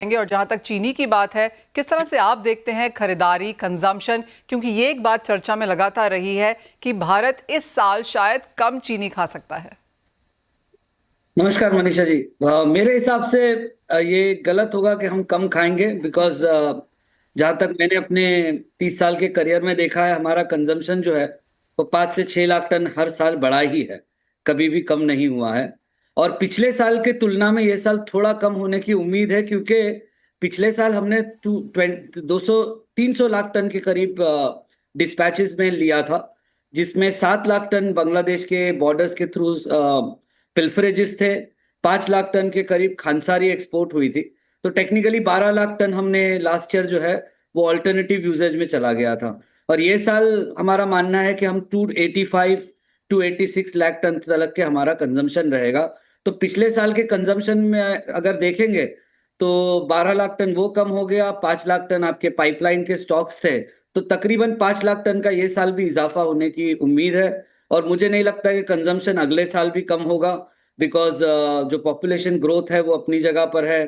और जहां तक चीनी की बात है, किस तरह से आप देखते हैं खरीदारी, कंजम्पशन? क्योंकि ये एक बात चर्चा में लगातार रही है कि भारत इस साल शायद कम चीनी खा सकता है। नमस्कार मनीषा जी। मेरे हिसाब से ये गलत होगा कि हम कम खाएंगे बिकॉज जहाँ तक मैंने अपने 30 साल के करियर में देखा है, हमारा कंजम्पशन जो है वो 5 से 6 लाख टन हर साल बढ़ा ही है, कभी भी कम नहीं हुआ है। और पिछले साल के तुलना में ये साल थोड़ा कम होने की उम्मीद है, क्योंकि पिछले साल हमने 300 लाख टन के करीब डिस्पैचेस में लिया था, जिसमें 7 लाख टन बांग्लादेश के बॉर्डर्स के थ्रू पिल्फरेजेस थे। 5 लाख टन के करीब खानसारी एक्सपोर्ट हुई थी। तो टेक्निकली 12 लाख टन हमने लास्ट ईयर जो है वो ऑल्टरनेटिव यूजेज में चला गया था। और ये साल हमारा मानना है कि हम 285 to 86 लाख टन तक के हमारा कंजम्पशन रहेगा। तो पिछले साल के कंजम्पशन में अगर देखेंगे तो 12 लाख टन वो कम हो गया, 5 लाख टन आपके पाइपलाइन के स्टॉक्स थे, तो तकरीबन 5 लाख टन का ये साल भी इजाफा होने की उम्मीद है। और मुझे नहीं लगता कि कंजम्पशन अगले साल भी कम होगा, बिकॉज जो पॉपुलेशन ग्रोथ है वो अपनी जगह पर है।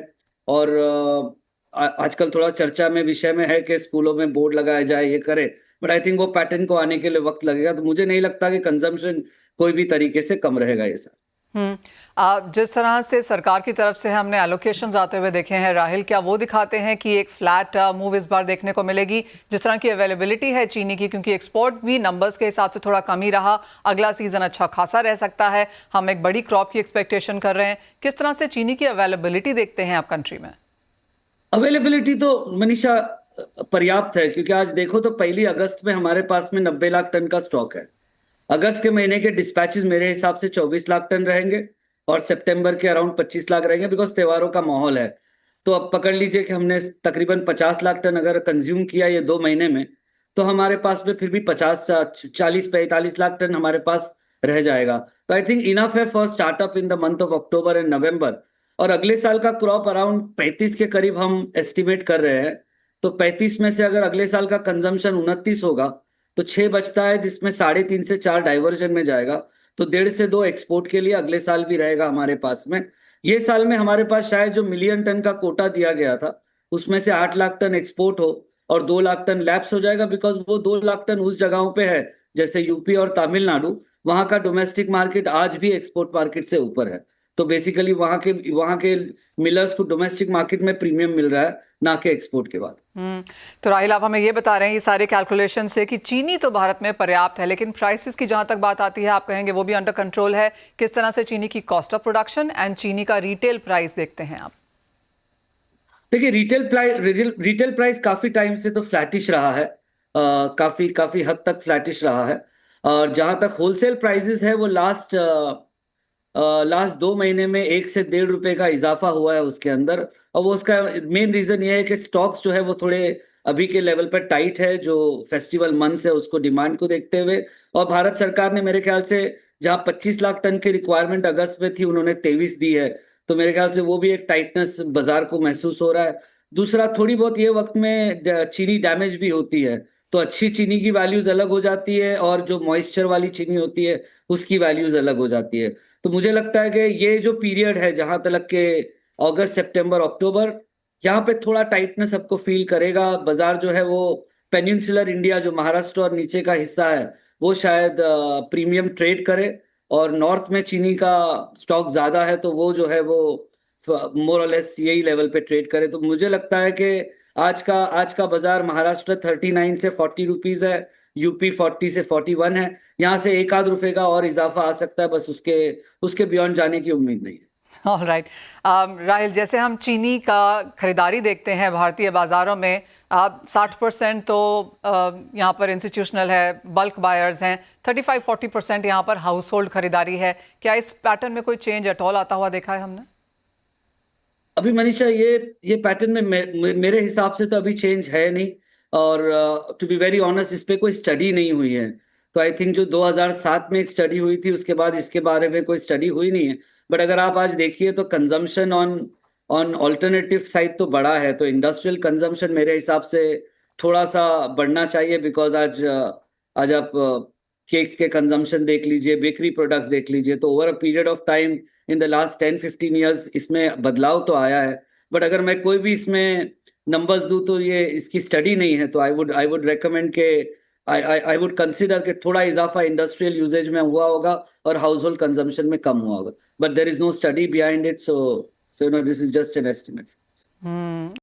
और आजकल थोड़ा चर्चा में विषय में है कि स्कूलों में बोर्ड लगाया जाए, ये करे, बट आई थिंक वो पैटर्न को आने के लिए वक्त लगेगा। तो मुझे नहीं लगता कि कंजम्पशन कोई भी तरीके से कम रहेगा ये साल। जिस तरह से सरकार की तरफ से हमने एलोकेशंस आते हुए देखे हैं, राहिल, क्या वो दिखाते हैं कि एक फ्लैट मूव इस बार देखने को मिलेगी? जिस तरह की अवेलेबिलिटी है चीनी की, क्योंकि एक्सपोर्ट भी नंबर्स के हिसाब से थोड़ा कम ही रहा, अगला सीजन अच्छा खासा रह सकता है, हम एक बड़ी क्रॉप की एक्सपेक्टेशन कर रहे हैं। किस तरह से चीनी की अवेलेबिलिटी देखते हैं आप कंट्री में? अवेलेबिलिटी तो मनीषा पर्याप्त है, क्योंकि आज देखो तो 1 अगस्त में हमारे पास में 90 लाख टन का स्टॉक है। अगस्त के महीने के डिस्पैचेस मेरे हिसाब से 24 लाख टन रहेंगे, और सितंबर के अराउंड 25 लाख रहेंगे, बिकॉज त्योहारों का माहौल है। तो अब पकड़ लीजिए कि हमने तकरीबन 50 लाख टन अगर कंज्यूम किया ये 2 महीने में, तो हमारे पास में फिर भी 40 40 45 लाख टन हमारे पास रह जाएगा। तो आई थिंक इनफ है for startup in the month of October and November. और अगले साल का क्रॉप अराउंड 35 के करीब हम एस्टिमेट कर रहे हैं। तो 35 में से अगर अगले साल का कंजम्पशन 29 होगा, तो 6 बचता है, जिसमें 3.5 से 4 डाइवर्जन में जाएगा। तो 1.5 से 2 एक्सपोर्ट के लिए अगले साल भी रहेगा हमारे पास में। ये साल में हमारे पास शायद जो मिलियन टन का कोटा दिया गया था, उसमें से 8 लाख टन एक्सपोर्ट हो और 2 लाख टन लैप्स हो जाएगा, बिकॉज वो 2 लाख टन उस जगहों पे है जैसे यूपी और तमिलनाडु, वहां का डोमेस्टिक मार्केट आज भी एक्सपोर्ट मार्केट से ऊपर है। तो बेसिकली वहां के मिलर्स को डोमेस्टिक मार्केट में प्रीमियम मिल रहा है, ना कि एक्सपोर्ट के बाद। तो राहिल, आप हमें ये बता रहे हैं ये सारे कैलकुलेशन से कि चीनी तो भारत में पर्याप्त है, लेकिन प्राइसेस की जहां तक बात आती है, आप कहेंगे वो भी अंडर कंट्रोल है। किस तरह से चीनी की कॉस्ट ऑफ प्रोडक्शन एंड चीनी का रिटेल प्राइस देखते हैं आप? देखिए, रिटेल प्राइस काफी टाइम से तो फ्लैटिश रहा है, काफी काफी हद तक फ्लैटिश रहा है। और जहां तक होलसेल प्राइसेस है, वो लास्ट 2 महीने में 1 से 1.5 रुपए का इजाफा हुआ है उसके अंदर। और वो उसका मेन रीजन ये है कि स्टॉक्स जो है वो थोड़े अभी के लेवल पर टाइट है, जो फेस्टिवल मंथ्स है उसको डिमांड को देखते हुए। और भारत सरकार ने मेरे ख्याल से जहां 25 लाख टन की रिक्वायरमेंट अगस्त में थी, उन्होंने 23 दी है। तो मेरे ख्याल से वो भी एक टाइटनेस बाजार को महसूस हो रहा है। दूसरा, थोड़ी बहुत ये वक्त में चीनी डैमेज भी होती है, तो अच्छी चीनी की वैल्यूज अलग हो जाती है, और जो मॉइस्चर वाली चीनी होती है उसकी वैल्यूज अलग हो जाती है। तो मुझे लगता है कि ये जो पीरियड है, जहां तक के अगस्त सितंबर अक्टूबर, यहाँ पे थोड़ा टाइटनेस आपको फील करेगा। बाजार जो है वो पेनिनसुलर इंडिया, जो महाराष्ट्र और नीचे का हिस्सा है, वो शायद प्रीमियम ट्रेड करे। और नॉर्थ में चीनी का स्टॉक ज्यादा है, तो वो जो है वो मोर और लेस यही लेवल पे ट्रेड करे। तो मुझे लगता है कि आज का बाजार महाराष्ट्र 39 से 40 रुपीज है, यूपी 40 से 41 है। यहाँ से 1 आध रुपए का और इजाफा आ सकता है, बस उसके उसके बियॉन्ड जाने की उम्मीद नहीं है। ऑलराइट। राहिल, जैसे हम चीनी का खरीदारी देखते हैं भारतीय बाजारों में, 60% तो यहाँ पर इंस्टीट्यूशनल है, बल्क बायर्स हैं, 35-40% यहाँ पर हाउस होल्ड खरीदारी है। क्या इस पैटर्न में कोई चेंज एट ऑल आता हुआ देखा है हमने? अभी मनीषा, ये पैटर्न में मेरे हिसाब से तो अभी चेंज है नहीं। और टू बी वेरी ऑनेस्ट, इस पे कोई स्टडी नहीं हुई है। तो आई थिंक जो 2007 में एक स्टडी हुई थी, उसके बाद इसके बारे में कोई स्टडी हुई नहीं है। बट अगर आप आज देखिए तो consumption on on alternative side तो बढ़ा है। तो इंडस्ट्रियल कंजम्पशन मेरे हिसाब से थोड़ा सा बढ़ना चाहिए, बिकॉज आज आप केक्स के कंजम्पशन देख लीजिए, बेकरी प्रोडक्ट्स देख लीजिए, तो over a period of time in the last 10-15 years इसमें बदलाव तो आया है। बट अगर मैं कोई भी इसमें नंबर्स दूं तो ये इसकी स्टडी नहीं है, तो आई वुड रेकमेंड के आई वुड कंसिडर कि थोड़ा इजाफा इंडस्ट्रियल यूजेज में हुआ होगा और हाउस होल्ड कंजम्पशन में कम हुआ होगा, but there is no study behind it, so this is just an estimate.